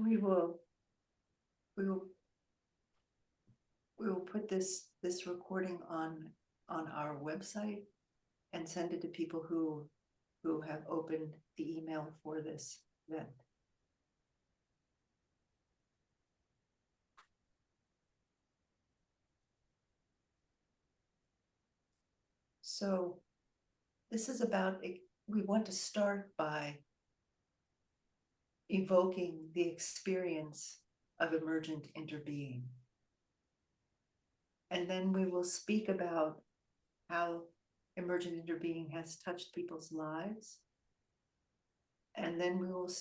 We will we will we will put this recording on our website and send it to people who have opened the email for this event. So this is about, we want to start by evoking the experience of emergent interbeing. And then we will speak about how emergent interbeing has touched people's lives. And then we will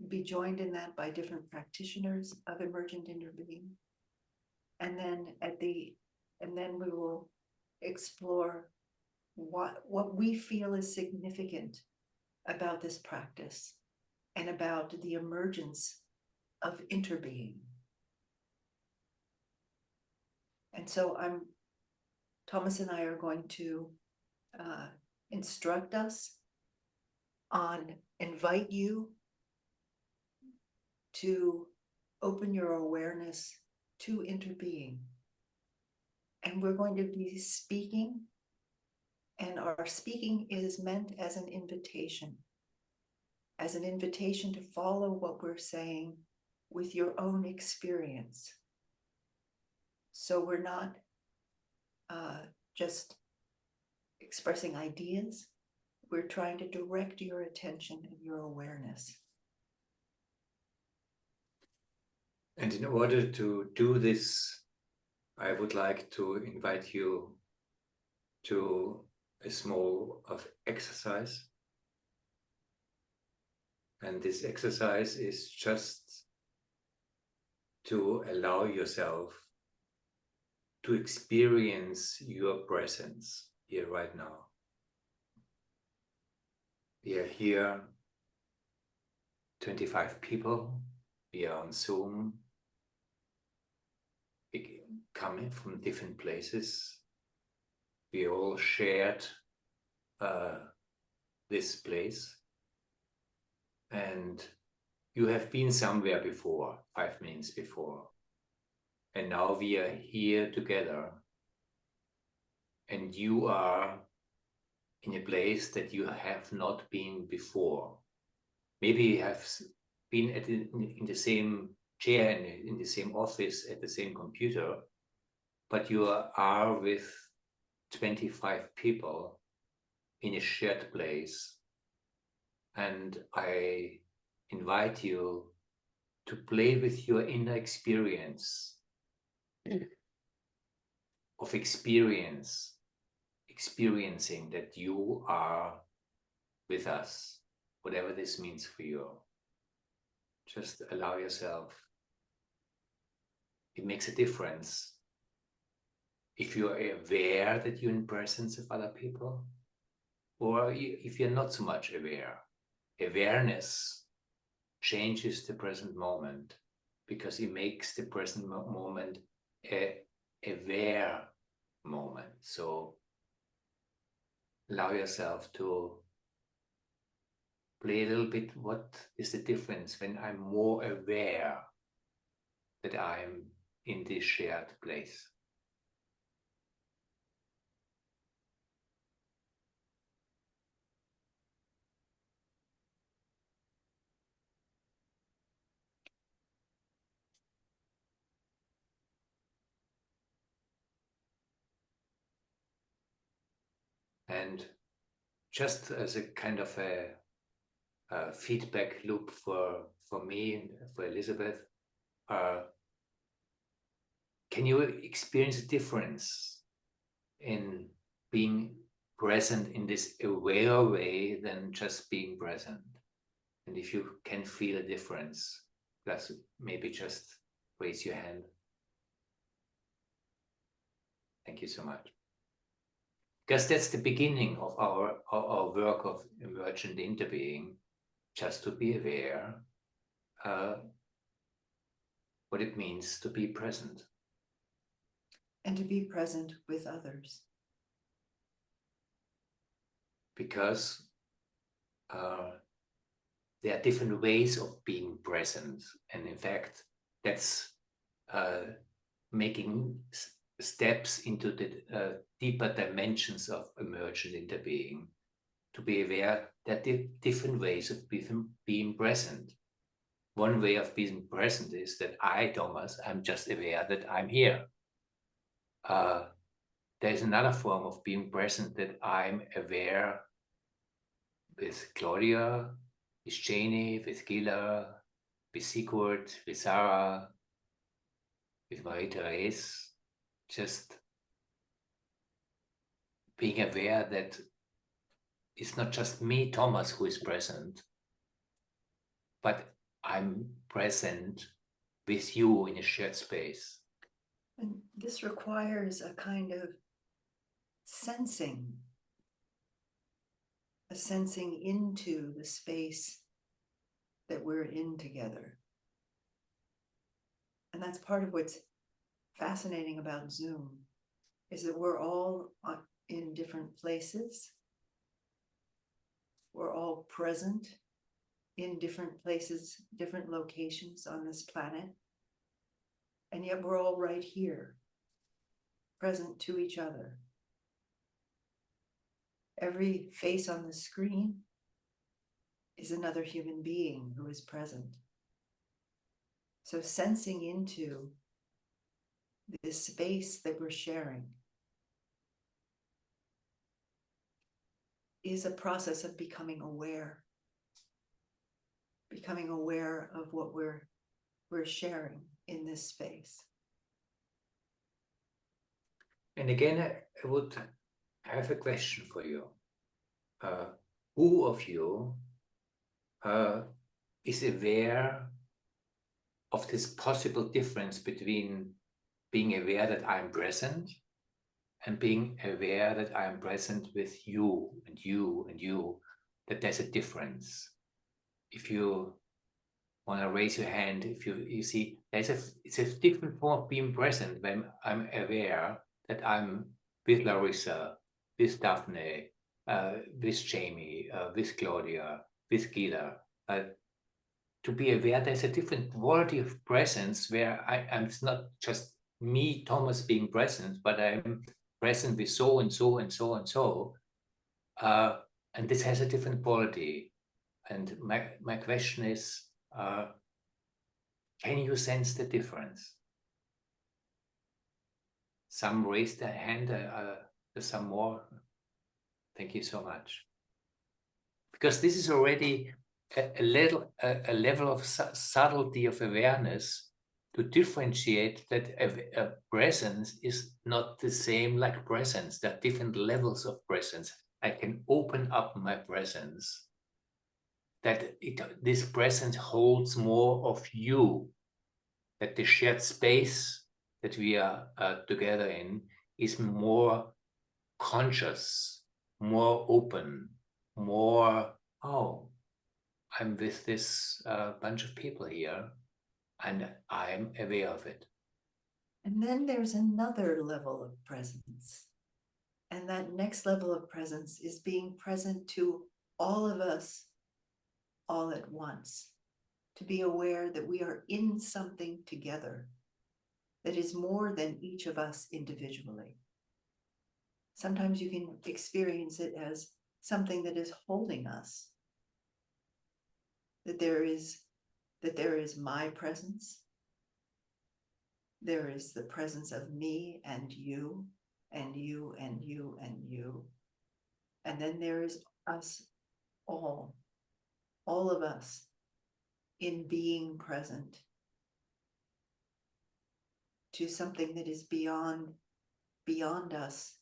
be joined in that by different practitioners of emergent interbeing. And then we will explore what we feel is significant about this practice and about the emergence of interbeing. And so Thomas and I are going to instruct us on, invite you to open your awareness to interbeing. And we're going to be speaking, and our speaking is meant as an invitation to follow what we're saying with your own experience. So we're not just expressing ideas, we're trying to direct your attention and your awareness. And in order to do this, I would like to invite you to a small exercise. And this exercise is just to allow yourself to experience your presence here right now. We are here, 25 people. We are on Zoom. We come from different places. We all shared this place. And you have been somewhere before, 5 minutes before. And now we are here together. And you are in a place that you have not been before. Maybe you have been in the same chair and in the same office at the same computer, but you are with 25 people in a shared place. And I invite you to play with your inner experience of experiencing that you are with us, whatever this means for you. Just allow yourself. It makes a difference if you are aware that you're in presence of other people, or if you're not so much aware. Awareness changes the present moment because it makes the present moment a aware moment. So allow yourself to play a little bit. What is the difference when I'm more aware that I'm in this shared place? And just as a kind of a feedback loop for me and for Elizabeth, can you experience a difference in being present in this aware way than just being present? And if you can feel a difference, plus maybe just raise your hand. Thank you so much. Because that's the beginning of our work of emergent interbeing, just to be aware what it means to be present. And to be present with others. Because there are different ways of being present. And in fact, that's making steps into the deeper dimensions of emergent interbeing, to be aware that different ways of being present. One way of being present is that I, Thomas, I'm just aware that I'm here. There's another form of being present that I'm aware with Claudia, with Janie, with Gila, with Sigurd, with Sarah, with Marie-Therese, just being aware that it's not just me, Thomas, who is present, but I'm present with you in a shared space. And this requires a kind of sensing, a sensing into the space that we're in together. And that's part of what's fascinating about Zoom, is that we're all in different places. We're all present in different places, different locations on this planet. And yet we're all right here, present to each other. Every face on the screen is another human being who is present. So sensing into this space that we're sharing is a process of becoming aware of what we're sharing in this space. And again, I would have a question for you. Who of you is aware of this possible difference between being aware that I'm present and being aware that I'm present with you and you and you, that there's a difference? If you want to raise your hand, if you see, it's a different form of being present when I'm aware that I'm with Larissa, with Daphne, with Jamie, with Claudia, with Gila. To be aware there's a different quality of presence where it's not just me, Thomas, being present, but I'm present with so and so and so and so. And this has a different quality. And my question is, can you sense the difference? Some raised their hand, some more. Thank you so much. Because this is already a level of subtlety of awareness to differentiate that a presence is not the same like presence. There are different levels of presence. I can open up my presence, that this presence holds more of you, that the shared space that we are together in is more conscious, more open, more, oh, I'm with this bunch of people here and I'm aware of it. And then there's another level of presence. And that next level of presence is being present to all of us all at once, to be aware that we are in something together that is more than each of us individually. Sometimes you can experience it as something that is holding us, that there is my presence, there is the presence of me and you and you and you and you, and then there is us all of us in being present to something that is beyond us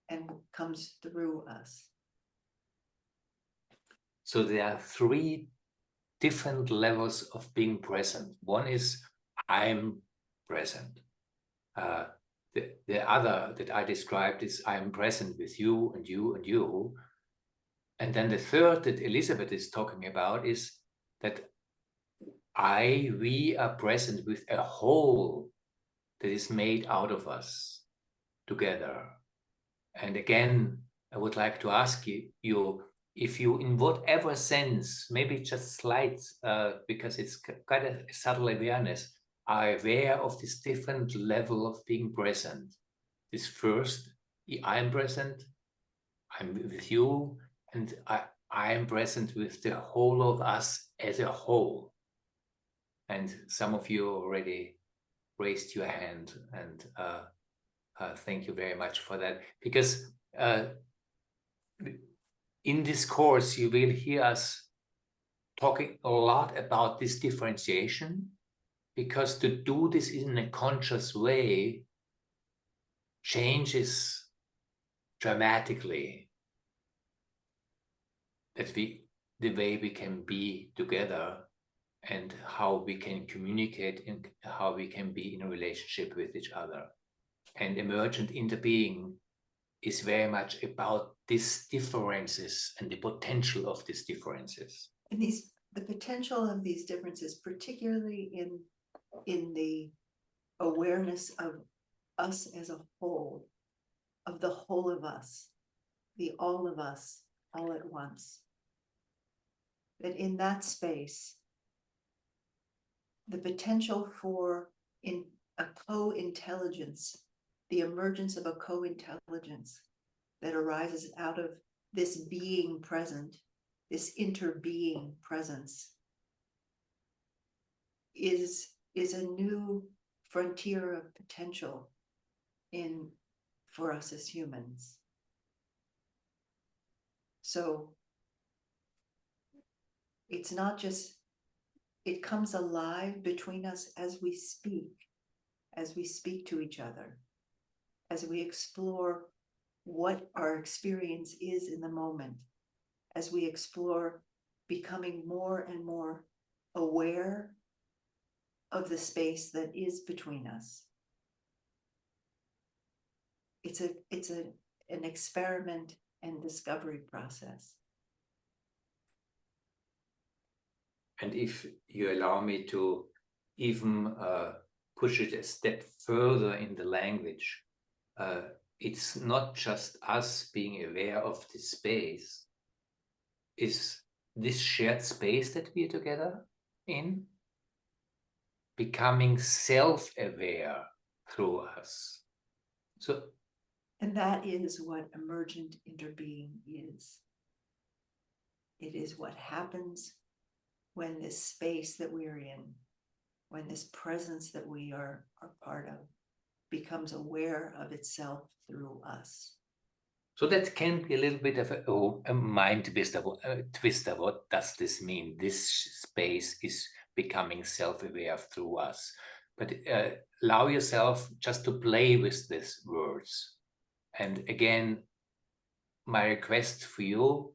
and comes through us. So there are three different levels of being present. One is I'm present. The other that I described is I'm present with you and you and you. And then the third that Elizabeth is talking about is that we are present with a whole that is made out of us together. And again, I would like to ask you, if you, in whatever sense, maybe just slight, because it's quite a subtle awareness, are aware of this different level of being present. This first, I am present, I'm with you, and I am present with the whole of us as a whole. And some of you already raised your hand, and thank you very much for that, because in this course, you will hear us talking a lot about this differentiation, because to do this in a conscious way changes dramatically the way we can be together and how we can communicate and how we can be in a relationship with each other. And emergent interbeing is very much about these differences and the potential of these differences. And the potential of these differences, particularly in the awareness of us as a whole, of the whole of us, the all of us, all at once. That in that space, the potential for a co-intelligence, the emergence of a co-intelligence that arises out of this being present, this interbeing presence, is a new frontier of potential for us as humans. So it's not just, it comes alive between us as we speak to each other, as we explore what our experience is in the moment, as we explore becoming more and more aware of the space that is between us. It's an experiment and discovery process. And if you allow me to even push it a step further in the language, it's not just us being aware of this space, is this shared space that we are together in, becoming self-aware through us. And that is what emergent interbeing is. It is what happens when this space that we're in, when this presence that we are part of, becomes aware of itself through us. So that can be a little bit of a mind twister. What does this mean? This space is becoming self-aware through us. But allow yourself just to play with these words. And again, my request for you,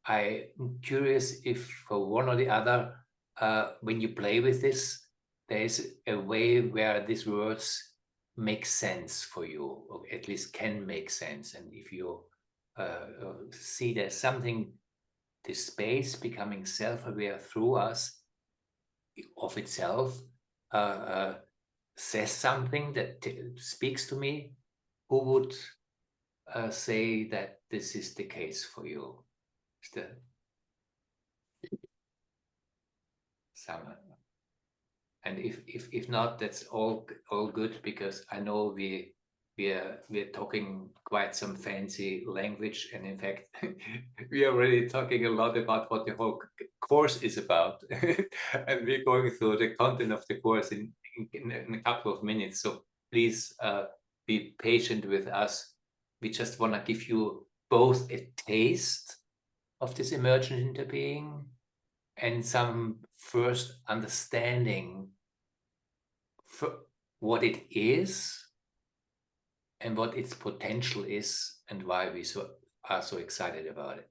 I'm curious if for one or the other, when you play with this, there is a way where these words make sense for you, or at least can make sense. And if you see there's something, this space becoming self-aware through us of itself, says something that speaks to me, who would say that this is the case for you? Is there someone? And if not, that's all good, because I know we're talking quite some fancy language, and in fact we are already talking a lot about what the whole course is about. And we're going through the content of the course in a couple of minutes, so please be patient with us. We just want to give you both a taste of this emergent interbeing and some first understanding for what it is and what its potential is, and why we are so excited about it.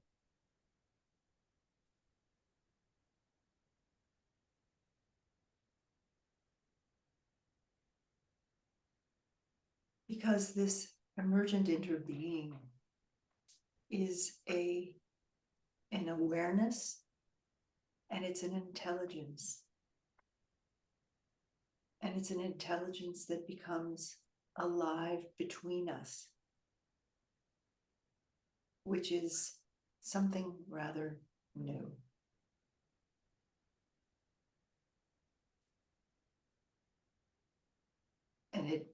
Because this emergent interbeing is an awareness, and it's an intelligence. And it's an intelligence that becomes alive between us, which is something rather new. And it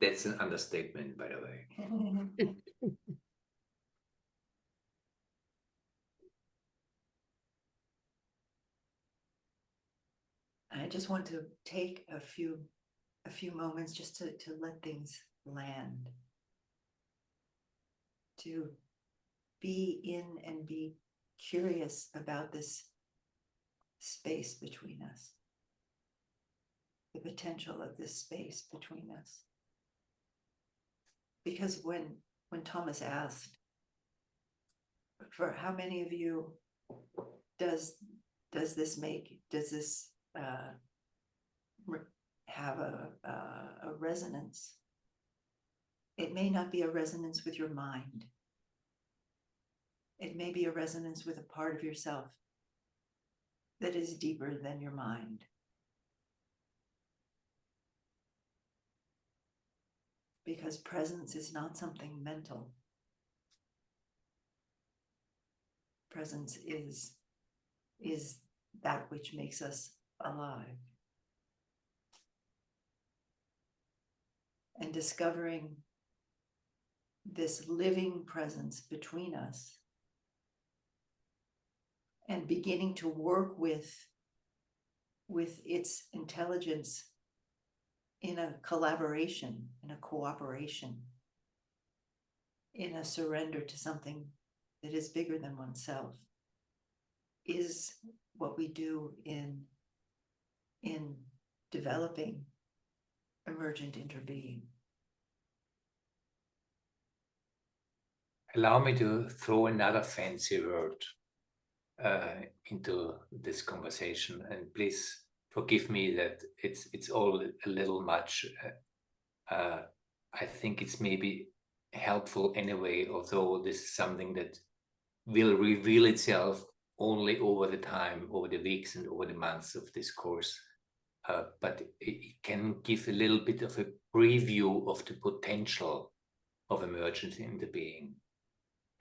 That's an understatement, by the way. I just want to take a few moments just to let things land, to be in and be curious about this space between us, the potential of this space between us. Because when Thomas asked, for how many of you does this have a resonance? It may not be a resonance with your mind. It may be a resonance with a part of yourself that is deeper than your mind. Because presence is not something mental. Presence is that which makes us alive. And discovering this living presence between us and beginning to work with its intelligence in a collaboration, in a cooperation, in a surrender to something that is bigger than oneself, is what we do in developing emergent interbeing. Allow me to throw another fancy word into this conversation, and please forgive me that it's all a little much. I think it's maybe helpful anyway, although this is something that will reveal itself only over the time, over the weeks and over the months of this course. But it can give a little bit of a preview of the potential of emergence in the being.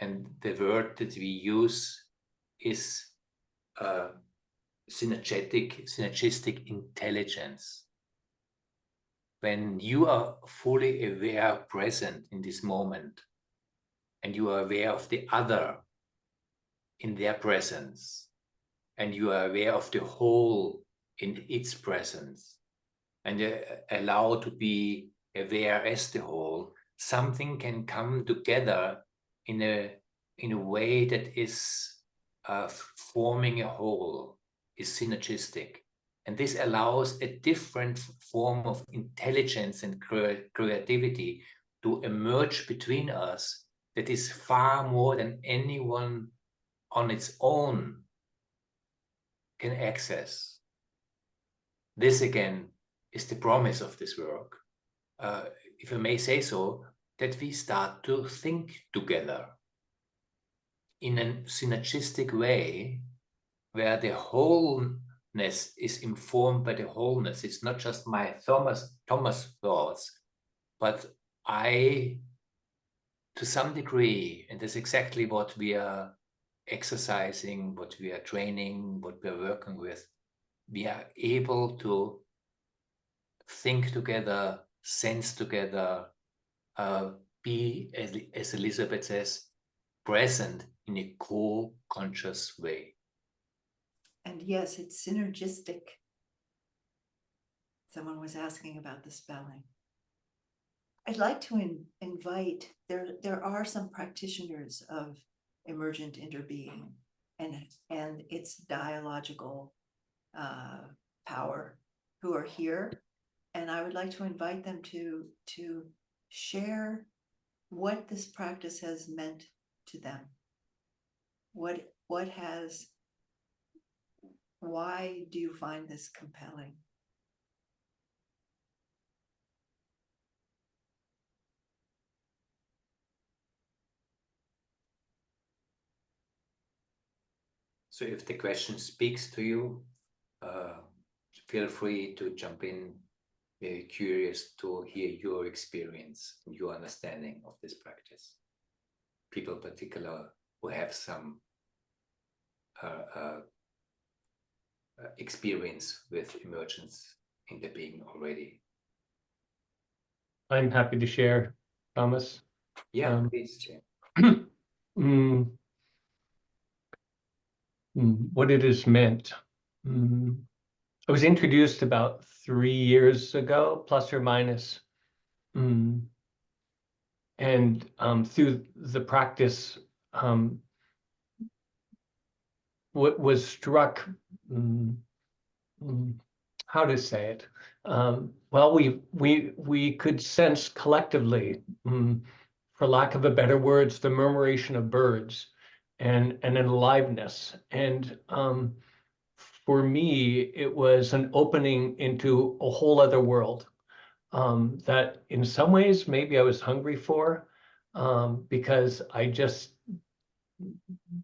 And the word that we use is synergistic intelligence. When you are fully aware, present in this moment, and you are aware of the other in their presence, and you are aware of the whole in its presence, and allow to be aware as the whole, something can come together in a way that is forming a whole, is synergistic. And this allows a different form of intelligence and creativity to emerge between us that is far more than anyone on its own can access. This again is the promise of this work, if I may say so, that we start to think together in a synergistic way where the wholeness is informed by the wholeness. It's not just my Thomas thoughts, but I, to some degree, and that's exactly what we are exercising, what we are training, what we are working with, we are able to think together, sense together, be, as Elizabeth says, present in a co-conscious way. And yes, it's synergistic. Someone was asking about the spelling. I'd like to invite, there are some practitioners of emergent interbeing and its dialogical power who are here. And I would like to invite them to share what this practice has meant to them. Why do you find this compelling? So if the question speaks to you, feel free to jump in. Very curious to hear your experience and your understanding of this practice. People particular who have some experience with emergence interbeing already. I'm happy to share, Thomas. Yeah, please, Jim. What it has meant. I was introduced about 3 years ago, plus or minus. And through the practice, what was struck, how to say it? Well, we could sense collectively, for lack of a better words, the murmuration of birds and an aliveness. And for me, it was an opening into a whole other world that in some ways maybe I was hungry for, because I just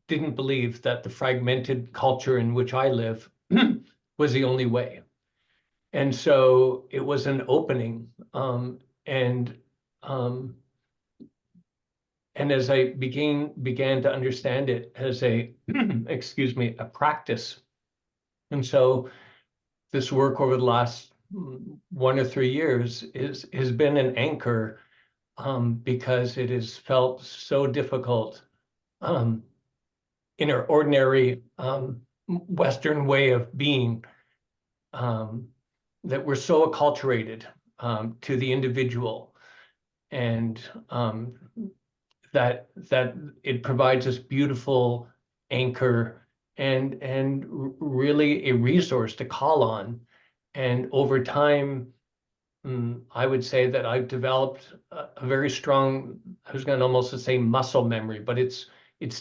didn't believe that the fragmented culture in which I live was the only way. And so it was an opening, and as I began to understand it as a excuse me, a practice. And so this work over the last 1 or 3 years has been an anchor, because it has felt so difficult in our ordinary Western way of being, that we're so acculturated to the individual, and that it provides this beautiful anchor and really a resource to call on. And over time, I would say that I've developed a very strong, I was going to almost say muscle memory, but it's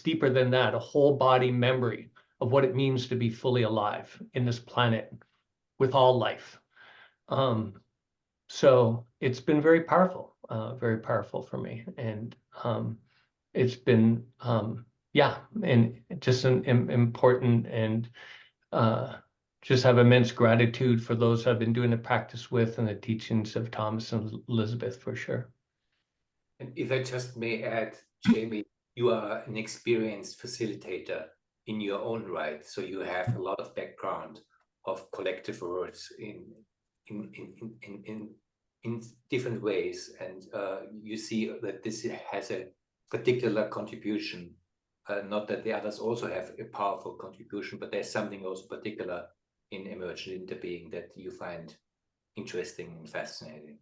deeper than that, a whole body memory of what it means to be fully alive in this planet with all life. So it's been very powerful for me. And it's been, yeah, and just an important, and just have immense gratitude for those I've been doing the practice with and the teachings of Thomas and Elizabeth, for sure. And if I just may add, Jamie, you are an experienced facilitator in your own right. So you have a lot of background of collective words in different ways. And you see that this has a particular contribution. Not that the others also have a powerful contribution, but there's something also particular in emergent interbeing that you find interesting and fascinating.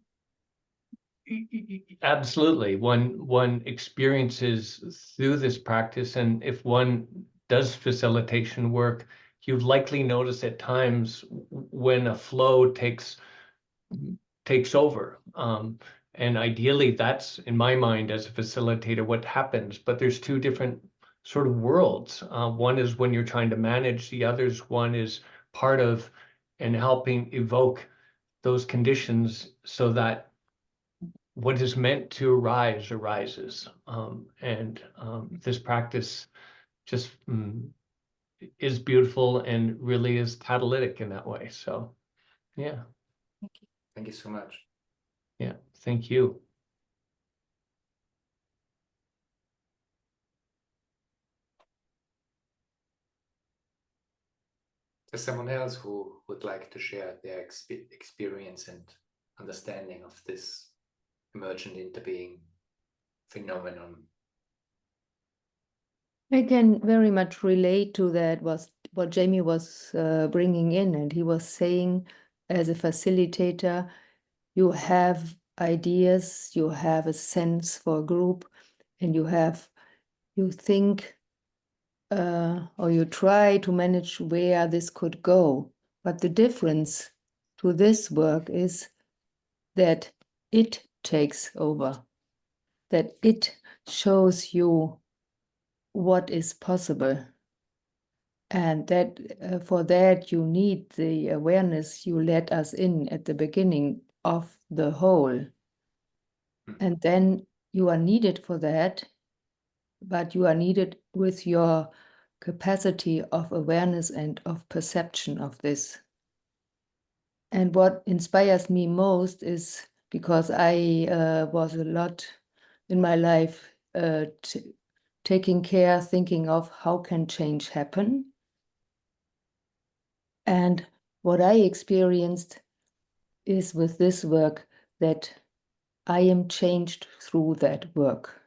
Absolutely. One experiences through this practice, and if one does facilitation work, you've likely noticed at times when a flow takes over. And ideally, that's, in my mind, as a facilitator, what happens. But there's two different sort of worlds. One is when you're trying to manage, the others one is part of and helping evoke those conditions so that what is meant to arise arises. This practice just is beautiful and really is catalytic in that way. So, yeah. Thank you. Thank you so much. Yeah, thank you. There's someone else who would like to share their experience and understanding of this emergent interbeing phenomenon. I can very much relate to that, was what Jamie was bringing in, and he was saying, as a facilitator, you have ideas, you have a sense for a group, and you think or you try to manage where this could go. But the difference to this work is that it takes over, that it shows you what is possible. And that for that you need the awareness you let us in at the beginning of the whole. And then you are needed for that, but you are needed with your capacity of awareness and of perception of this. And what inspires me most is because I was a lot in my life taking care, thinking of how can change happen. And what I experienced is with this work that I am changed through that work.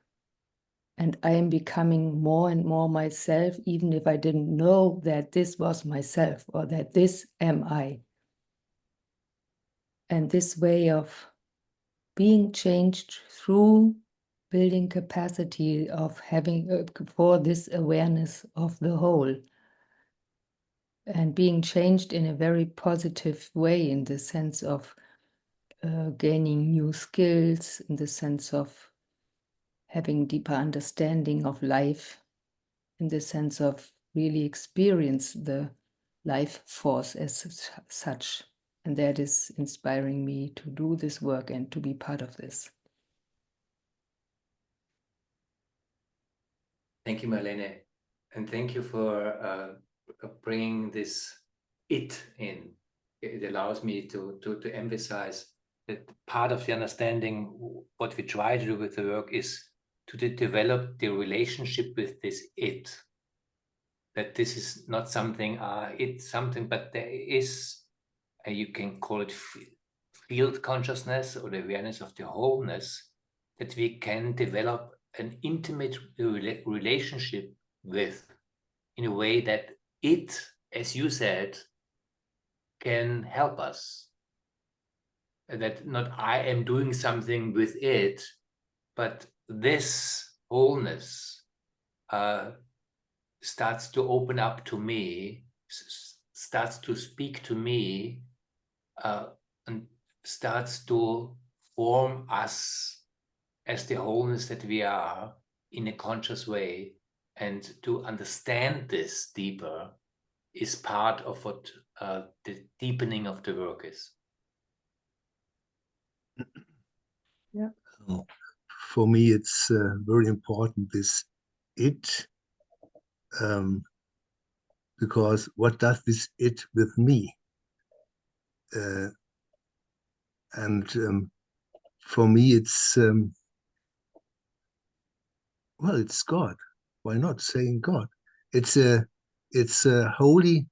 And I am becoming more and more myself, even if I didn't know that this was myself or that this am I. And this way of being changed through building capacity of having for this awareness of the whole, and being changed in a very positive way, in the sense of gaining new skills, in the sense of having deeper understanding of life, in the sense of really experience the life force as such. And that is inspiring me to do this work and to be part of this. Thank you, Marlene. And thank you for bringing this it in. It allows me to emphasize that part of the understanding what we try to do with the work is to develop the relationship with this it. That this is not something, it's something, but there is, you can call it field consciousness or the awareness of the wholeness, that we can develop an intimate relationship with, in a way that it, as you said, can help us. That not I am doing something with it, but this wholeness starts to open up to me, starts to speak to me, and starts to form us as the wholeness that we are in a conscious way. And to understand this deeper is part of what the deepening of the work is. Yeah. For me, it's very important, this it, because what does this it with me? And for me, it's, well, it's God. Why not saying God? It's a holy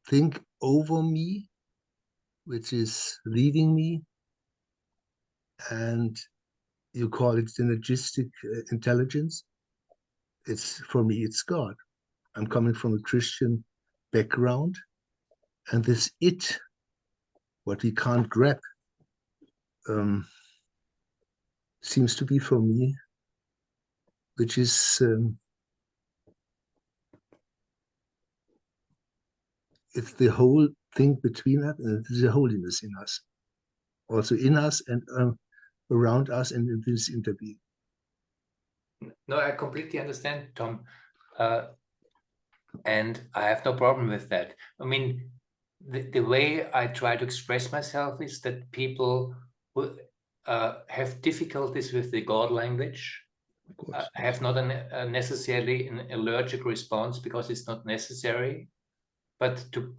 thing over me, which is leading me, and you call it synergistic intelligence. It's, for me, it's God. I'm coming from a Christian background, and this it, what we can't grab, seems to be for me, which is, it's the whole thing between us, and it's the holiness in us, also in us and around us and in this interbeing. No, I completely understand, Tom. And I have no problem with that. I mean, the way I try to express myself is that people who have difficulties with the God language have not necessarily an allergic response, because it's not necessary. But to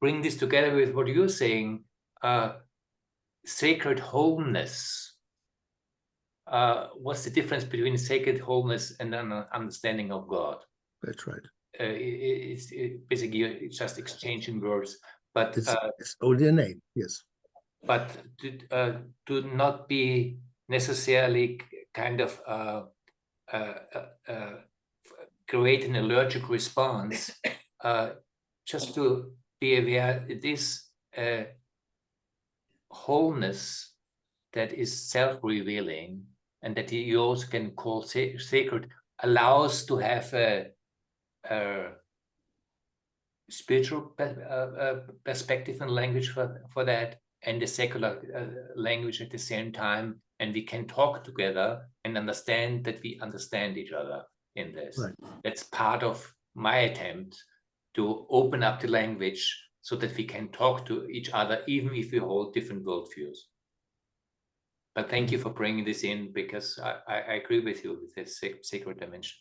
bring this together with what you're saying, sacred wholeness, what's the difference between sacred wholeness and an understanding of God? That's right. It's basically just exchanging words, but it's only a name, yes. But to not be necessarily kind of create an allergic response, just to be aware it is wholeness that is self-revealing, and that you also can call sacred, allows to have a spiritual perspective and language for that, and the secular language at the same time, and we can talk together and understand that we understand each other in this. Right. That's part of my attempt to open up the language so that we can talk to each other, even if we hold different worldviews. But thank you for bringing this in, because I agree with you with this sacred dimension.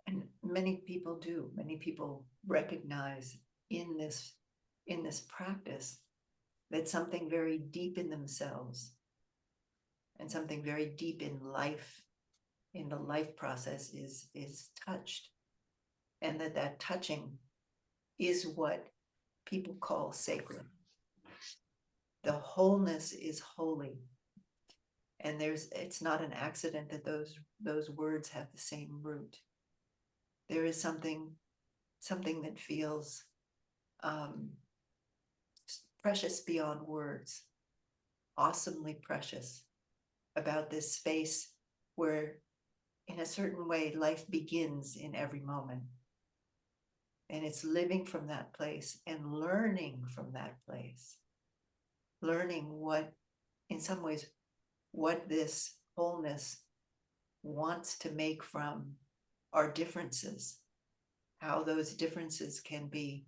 And many people do. Many people recognize in this practice that something very deep in themselves and something very deep in life, in the life process is touched, and that touching is what people call sacred. The wholeness is holy, and it's not an accident that those words have the same root. There is something that feels precious beyond words, awesomely precious about this space where, in a certain way, life begins in every moment. And it's living from that place and learning from that place. Learning what, in some ways, what this wholeness wants to make from our differences, how those differences can be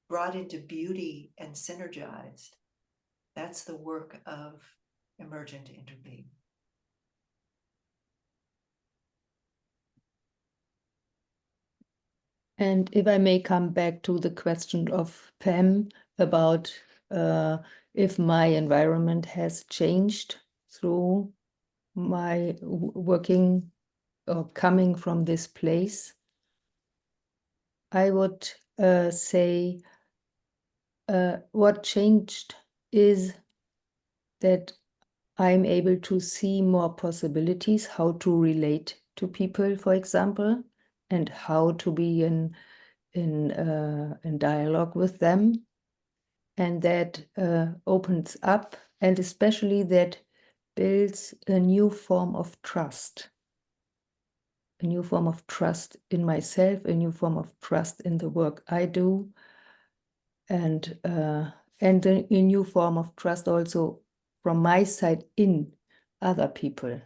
brought into beauty and synergized. That's the work of Emergent Interbeing. And if I may come back to the question of Pam about if my environment has changed through my working or coming from this place, I would say what changed is that I'm able to see more possibilities, how to relate to people, for example, and how to be in dialogue with them. And that opens up, and especially that builds a new form of trust. A new form of trust in myself, a new form of trust in the work I do, and a new form of trust also from my side in other people.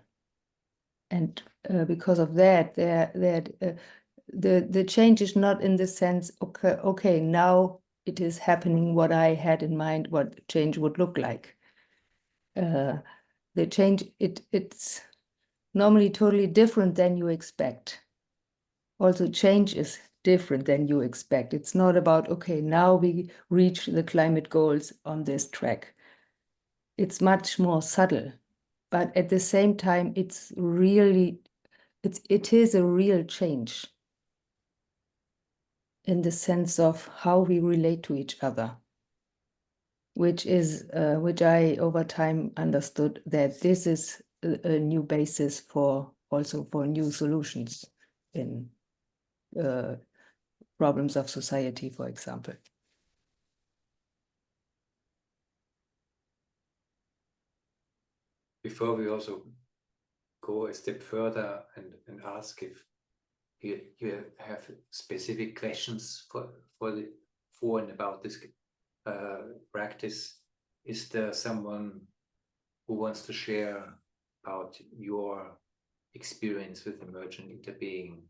And because of that, the change is not in the sense, okay, now it is happening what I had in mind, what change would look like. The change, it's normally totally different than you expect. Also, change is different than you expect. It's not about, okay, now we reach the climate goals on this track. It's much more subtle, but at the same time, it is a real change in the sense of how we relate to each other, which I over time understood that this is a new basis for new solutions in problems of society, for example. Before we also go a step further and ask if you have specific questions for and about this practice, is there someone who wants to share about your experience with Emergent Interbeing,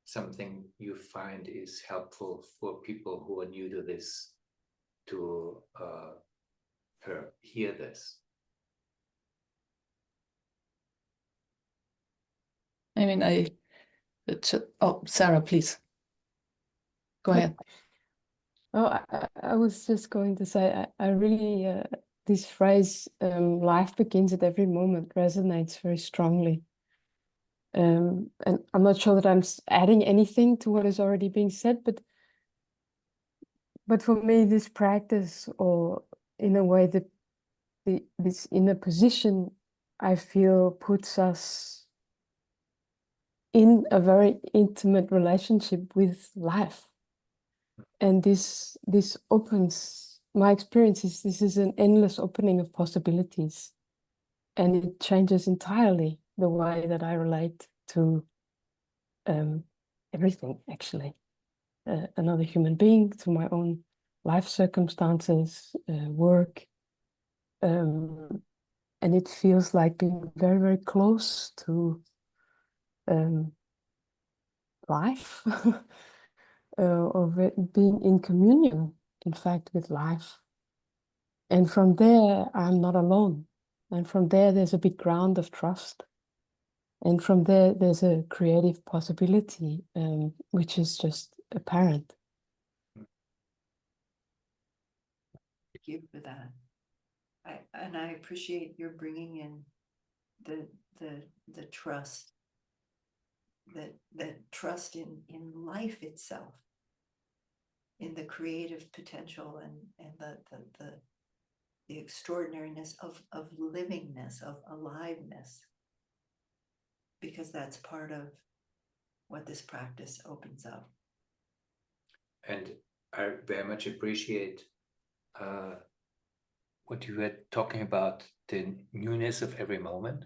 something you find is helpful for people who are new to this to hear this? I mean, oh, Sarah, please. Go ahead. Oh, I was just going to say, I really, this phrase, life begins at every moment, resonates very strongly. And I'm not sure that I'm adding anything to what is already being said, but for me, this practice, or in a way, this inner position, I feel puts us in a very intimate relationship with life. And this opens, my experience is this is an endless opening of possibilities. And it changes entirely the way that I relate to everything, actually. Another human being, to my own life circumstances, work. And it feels like being very, very close to life. Or being in communion, in fact, with life. And from there, I'm not alone. And from there, there's a big ground of trust. And from there, there's a creative possibility, which is just apparent. Thank you for that. I appreciate your bringing in the trust that trust in life itself, in the creative potential and the extraordinariness of livingness, of aliveness, because that's part of what this practice opens up. And I very much appreciate what you were talking about, the newness of every moment,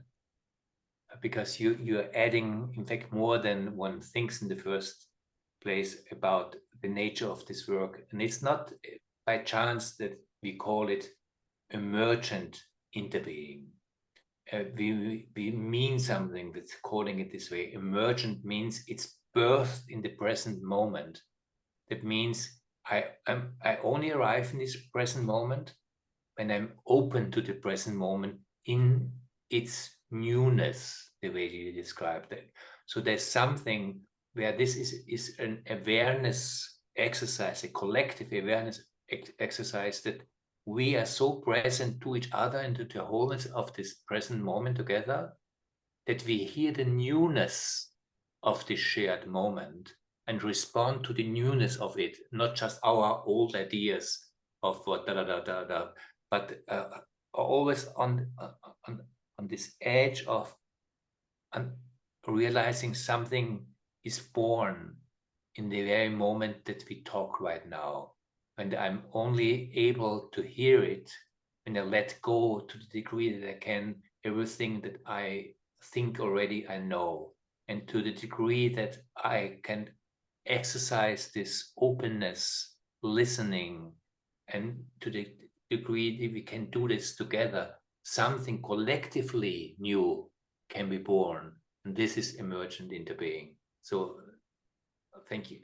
because you're adding, in fact, more than one thinks in the first place about the nature of this work. And it's not by chance that we call it emergent interbeing. We mean something with calling it this way. Emergent means it's birthed in the present moment. That means I only arrive in this present moment when I'm open to the present moment in its newness, the way you described it. So there's something where this is an awareness exercise, a collective awareness exercise, that we are so present to each other and to the wholeness of this present moment together, that we hear the newness of this shared moment and respond to the newness of it, not just our old ideas of what but always on this edge of realizing something is born in the very moment that we talk right now. And I'm only able to hear it when I let go to the degree that I can everything that I think already I know, and to the degree that I can exercise this openness, listening, and to the degree that we can do this together, something collectively new can be born. And this is emergent interbeing. So thank you,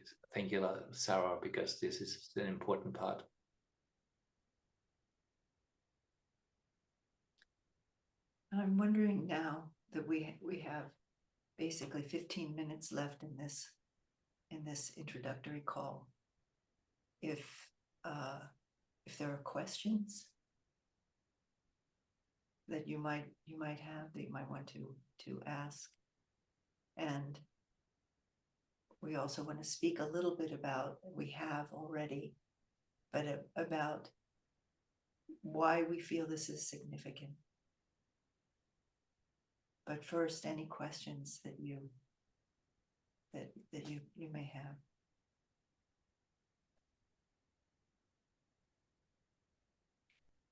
Sarah, because this is an important part. I'm wondering now that we have basically 15 minutes left in this introductory call, if there are questions that you might have, that you might want to ask. And we also want to speak a little bit about, we have already, but about why we feel this is significant. But first, any questions that you may have.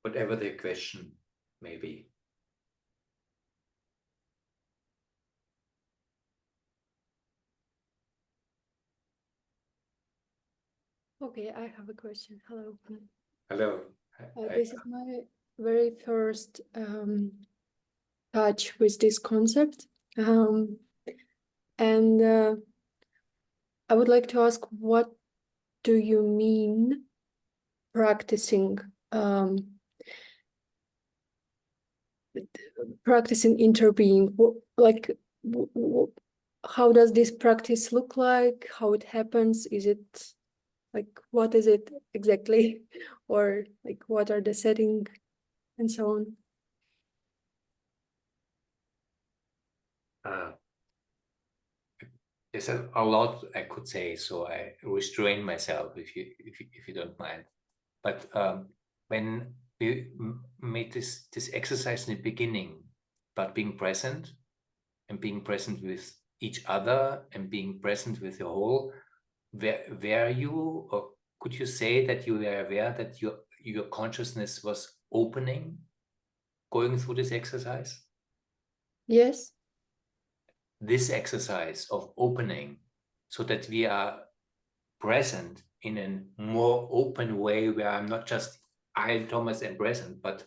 Whatever the question may be. Okay, I have a question. Hello. Hello. This is my very first touch with this concept. And I would like to ask, what do you mean practicing interbeing? Like, how does this practice look like? How it happens? Is it like, what is it exactly? Or like, what are the settings and so on? There's a lot I could say, so I restrain myself if you don't mind. But when we made this exercise in the beginning about being present, and being present with each other, and being present with the whole, were you, or could you say that you were aware that your consciousness was opening, going through this exercise? Yes. This exercise of opening, so that we are present in a more open way, where I'm not just I, Thomas, am present, but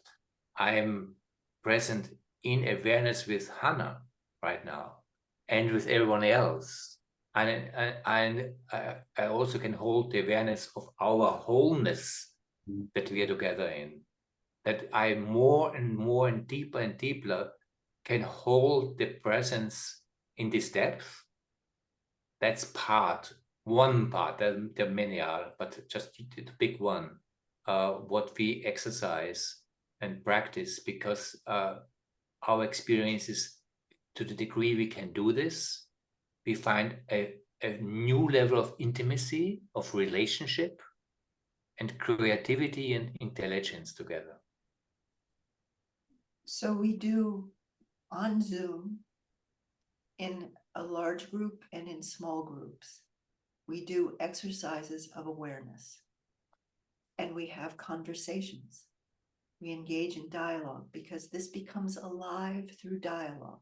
I'm present in awareness with Hannah right now, and with everyone else. And I also can hold the awareness of our wholeness that we are together in. That I more and more and deeper can hold the presence in this depth. That's one part. There are many are, but just the big one. What we exercise and practice, because our experience is, to the degree we can do this, we find a new level of intimacy, of relationship, and creativity and intelligence together. So we do on Zoom, in a large group and in small groups, we do exercises of awareness. And we have conversations. We engage in dialogue because this becomes alive through dialogue.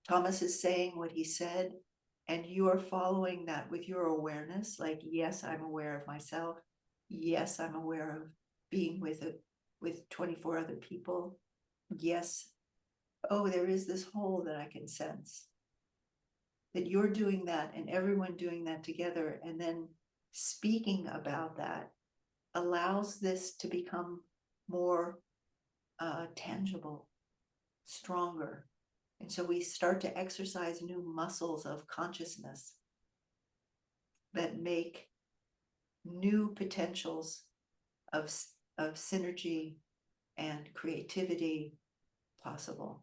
Thomas is saying what he said, and you are following that with your awareness. Like, yes, I'm aware of myself. Yes, I'm aware of being with 24 other people. Yes, oh, there is this whole that I can sense. That you're doing that and everyone doing that together, and then speaking about that allows this to become more tangible, stronger. And so we start to exercise new muscles of consciousness that make new potentials of synergy and creativity possible.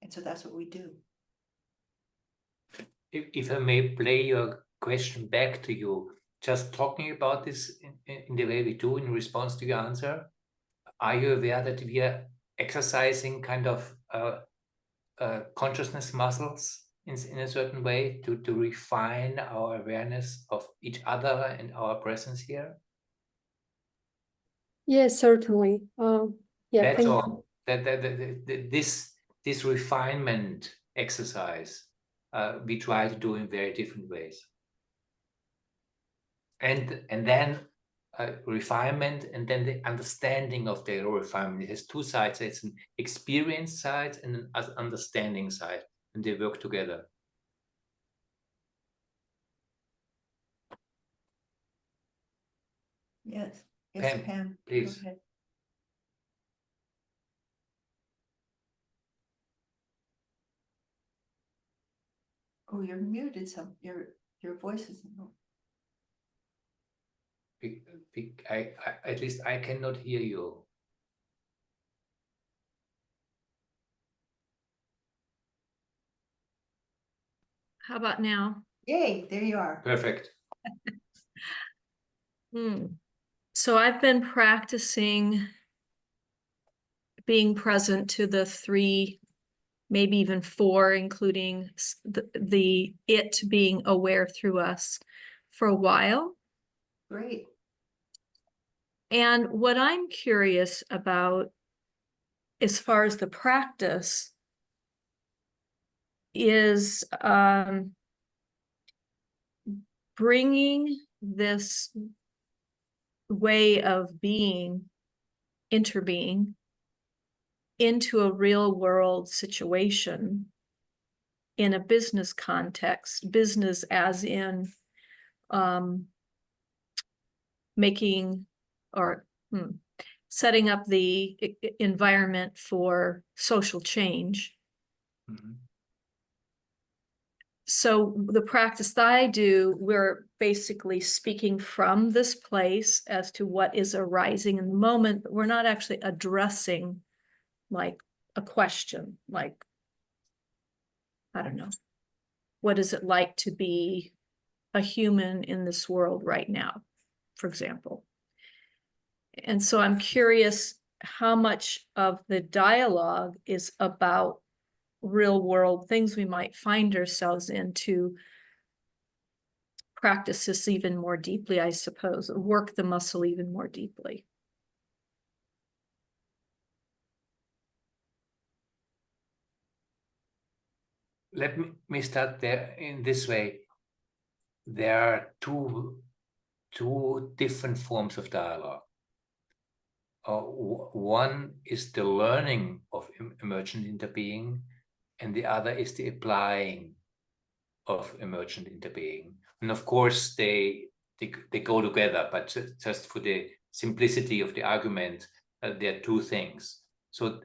And so that's what we do. If I may play your question back to you, just talking about this in the way we do in response to your answer, are you aware that we are exercising kind of consciousness muscles in a certain way to refine our awareness of each other and our presence here? Yes, certainly. Yeah, That's thank all. This refinement exercise we try to do in very different ways. And then refinement, and then the understanding of the refinement. It has two sides. It's an experience side and an understanding side, and they work together. Yes, yes, Pam, please. go ahead. Oh, you're muted. Your voice is no. At least I cannot hear you. How about now? Yay, there you are. Perfect. So I've been practicing being present to the 3, maybe even 4, including the it being aware through us for a while. Great. And what I'm curious about, as far as the practice, is bringing this way of being, interbeing, into a real world situation in a business context, business as in making or setting up the environment for social change. Mm-hmm. So the practice that I do, we're basically speaking from this place as to what is arising in the moment, but we're not actually addressing like a question, like, I don't know, what is it like to be a human in this world right now, for example. And so I'm curious how much of the dialogue is about real world things we might find ourselves in to practice this even more deeply, I suppose, work the muscle even more deeply. Let me start there in this way. There are two different forms of dialogue. One is the learning of emergent interbeing, and the other is the applying of emergent interbeing. And of course, they go together, but just for the simplicity of the argument, there are two things. So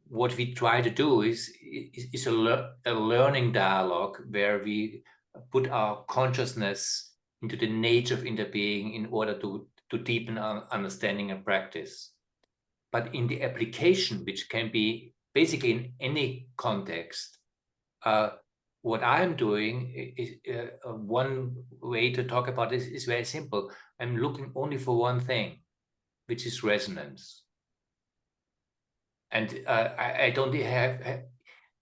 what we try to do is a learning dialogue where we put our consciousness into the nature of interbeing in order to deepen our understanding and practice. But in the application, which can be basically in any context, what I'm doing is one way to talk about this is very simple. I'm looking only for one thing, which is resonance. And I don't have,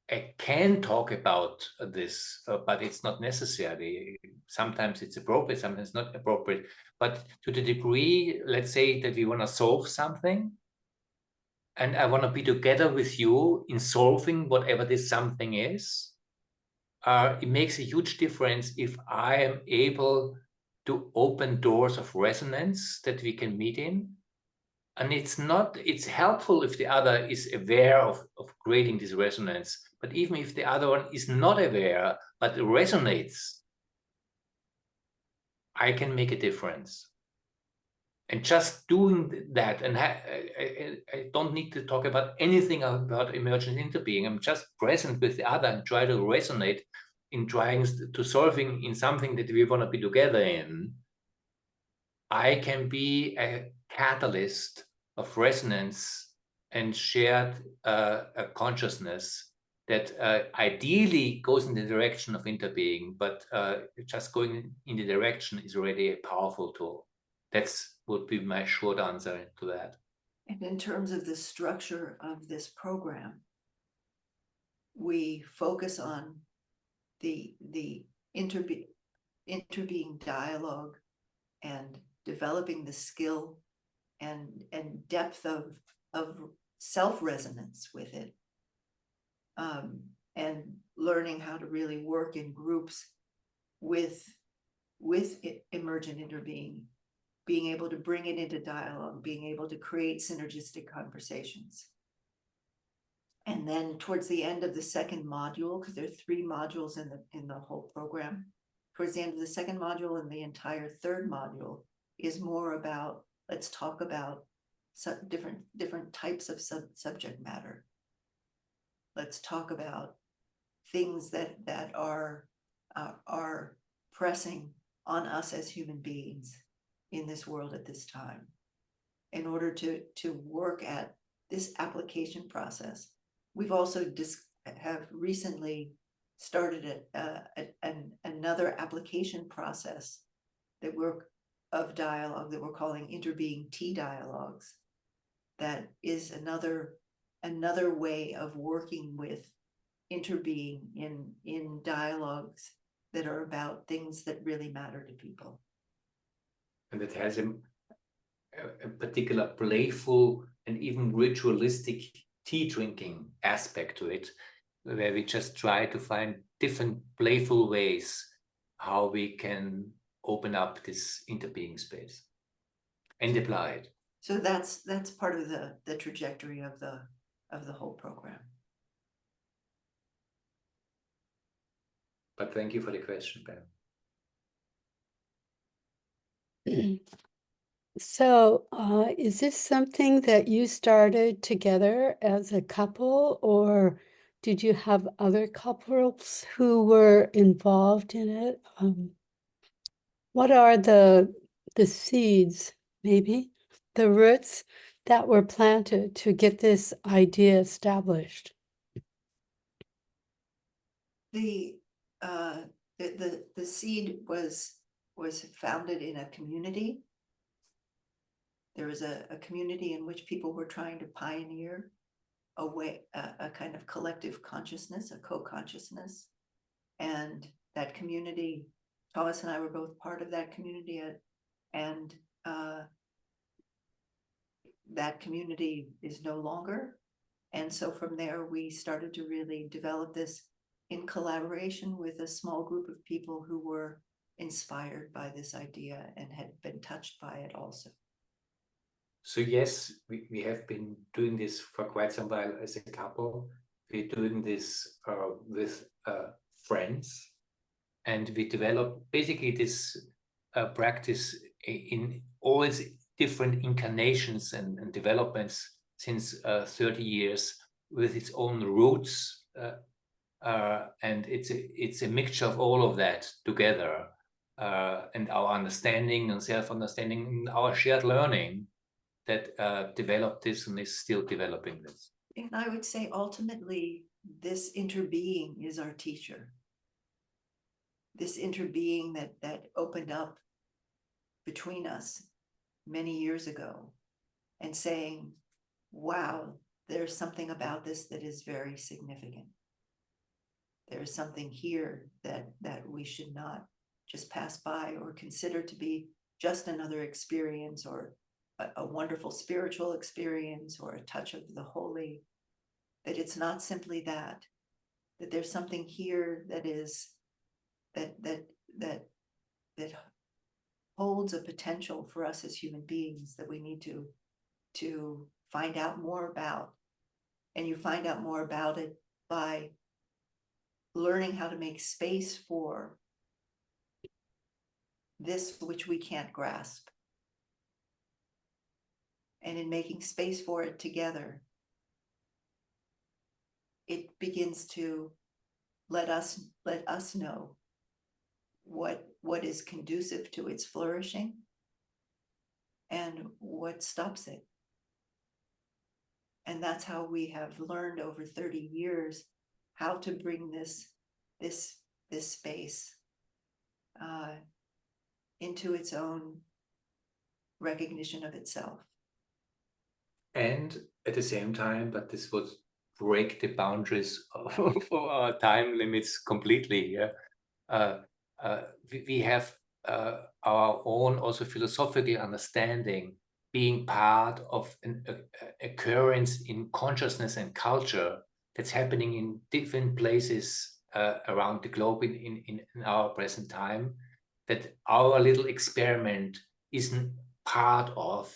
I can talk about this, but it's not necessary. Sometimes it's appropriate, sometimes it's not appropriate. But to the degree, let's say that we want to solve something, and I want to be together with you in solving whatever this something is, it makes a huge difference if I am able to open doors of resonance that we can meet in. And it's helpful if the other is aware of creating this resonance. But even if the other one is not aware, but resonates, I can make a difference. And just doing that, and I don't need to talk about anything about emergent interbeing. I'm just present with the other and try to resonate in trying to solving in something that we want to be together in. I can be a catalyst of resonance and shared consciousness that ideally goes in the direction of interbeing, but just going in the direction is already a powerful tool. That's would be my short answer to that. And in terms of the structure of this program, we focus on the interbeing dialogue and developing the skill and depth of self-resonance with it, and learning how to really work in groups with emergent interbeing, being able to bring it into dialogue, being able to create synergistic conversations. And then towards the end of the second module, because there are 3 modules in the whole program, towards the end of the second module and the entire third module is more about, let's talk about different types of subject matter. Let's talk about things that are pressing on us as human beings in this world at this time, in order to work at this application process. We've also have recently started another application process that of dialogue that we're calling interbeing tea dialogues. That is another way of working with interbeing in dialogues that are about things that really matter to people. And it has a particular playful and even ritualistic tea drinking aspect to it, where we just try to find different playful ways how we can open up this interbeing space and apply it. So that's part of the trajectory of the whole program. But thank you for the question, Pam. So, is this something that you started together as a couple, or did you have other couples who were involved in it? What are the seeds, maybe the roots that were planted to get this idea established? The seed was founded in a community. There was a community in which people were trying to pioneer a kind of collective consciousness, a co-consciousness. And that community, Thomas and I were both part of that community, and that community is no longer. And so from there, we started to really develop this in collaboration with a small group of people who were inspired by this idea and had been touched by it also. So yes, we have been doing this for quite some while as a couple. We're doing this with friends, and we develop basically this practice in all its different incarnations and developments since 30 years with its own roots, and it's a mixture of all of that together, and our understanding and self-understanding and our shared learning that developed this and is still developing this. And I would say ultimately, this interbeing is our teacher. this interbeing that opened up between us many years ago, and saying, wow, there's something about this that is very significant. There's something here that we should not just pass by or consider to be just another experience, or a wonderful spiritual experience, or a touch of the holy. That it's not simply that there's something here that is that holds a potential for us as human beings that we need to find out more about. And you find out more about it by learning how to make space for this which we can't grasp. And in making space for it together, it begins to let us know what is conducive to its flourishing and what stops it. And that's how we have learned over 30 years how to bring this space into its own recognition of itself. And at the same time, but this would break the boundaries of our time limits completely. Yeah? We have our own also philosophical understanding, being part of an occurrence in consciousness and culture that's happening in different places around the globe in our present time, that our little experiment isn't part of,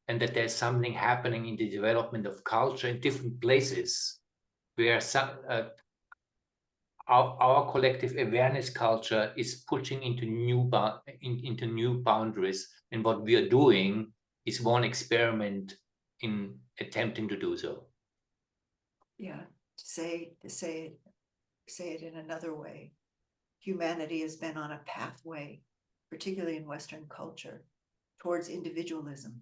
and that there's something happening in the development of culture in different places where our collective awareness culture is pushing into new boundaries, and what we are doing is one experiment in attempting to do so. Yeah, to say it in another way, humanity has been on a pathway, particularly in Western culture, towards individualism,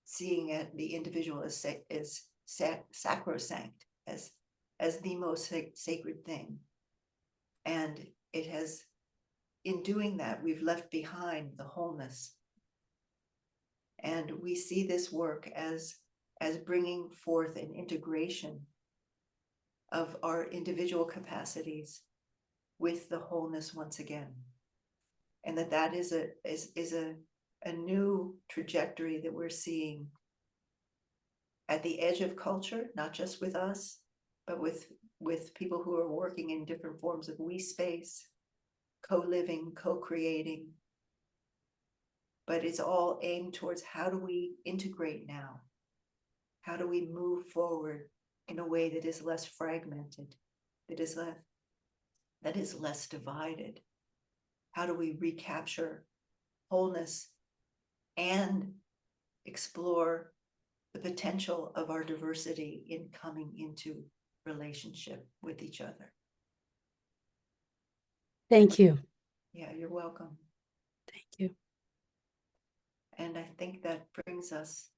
seeing it, the individual as sacrosanct, as the most sacred thing. And it has, in doing that, we've left behind the wholeness. And we see this work as bringing forth an integration of our individual capacities with the wholeness once again. And that is a new trajectory that we're seeing at the edge of culture, not just with us, but with people who are working in different forms of we space, co-living, co-creating. But it's all aimed towards, how do we integrate now? How do we move forward in a way that is less fragmented, that is less divided? How do we recapture wholeness and explore the potential of our diversity in coming into relationship with each other? Thank you. Yeah, you're welcome. Thank you. And I think that brings us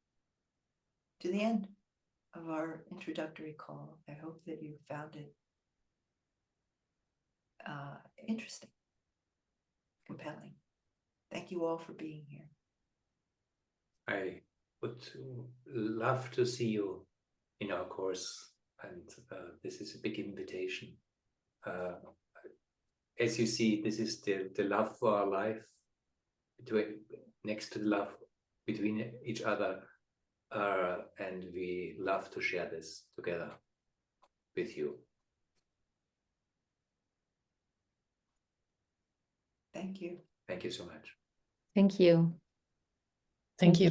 to the end of our introductory call. I hope that you found it interesting, compelling. Thank you all for being here. I would love to see you in our course, and this is a big invitation. As you see, this is the love for our life, next to the love between each other, and we love to share this together with you. Thank you. Thank you so much. Thank you. Thank you.